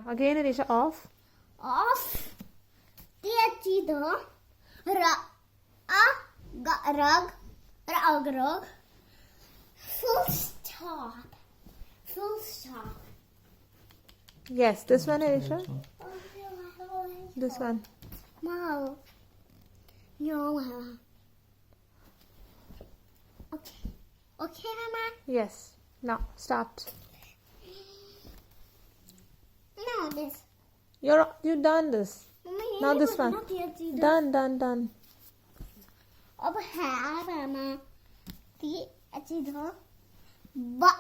Again, Erisha, off. Off. The rug. Full stop. Full stop. Yes, this one, Erisha. This one. No. No. Okay. Okay, Mama. Yes. Now start. No, this. You done this. Mama, Now this one. Done. अब है Mama. The अच्छी दो. Ba.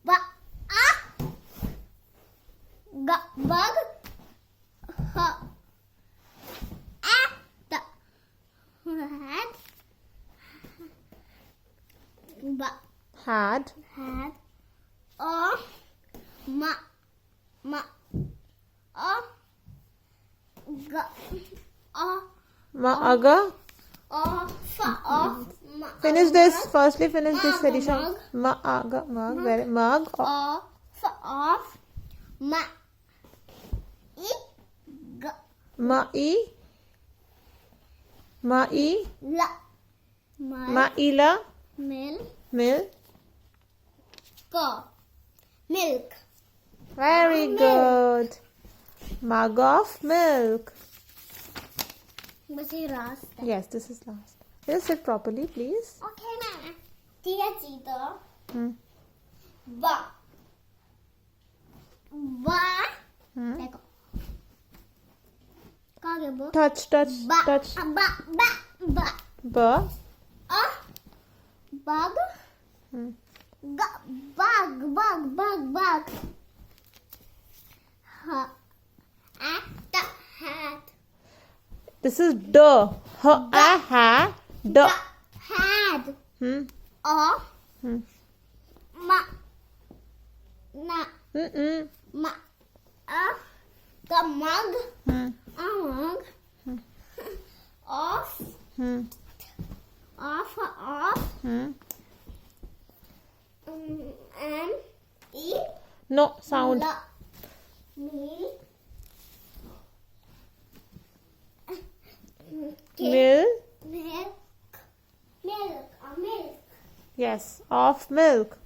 Ba. Ba. Bug. Had. Aga. Finish this. Firstly, finish this, Erisha. Aga. Mug. Very mug. Off. Maila. Milk. Milk. Very good. Mug of milk. But he lost. Yes, this is last. Just sit properly, please. Okay, Mama. Tia Chito. Ba. देखो कहाँ गए touch ba bug bug hat this is the hat the mug off no sound milk milk yes of milk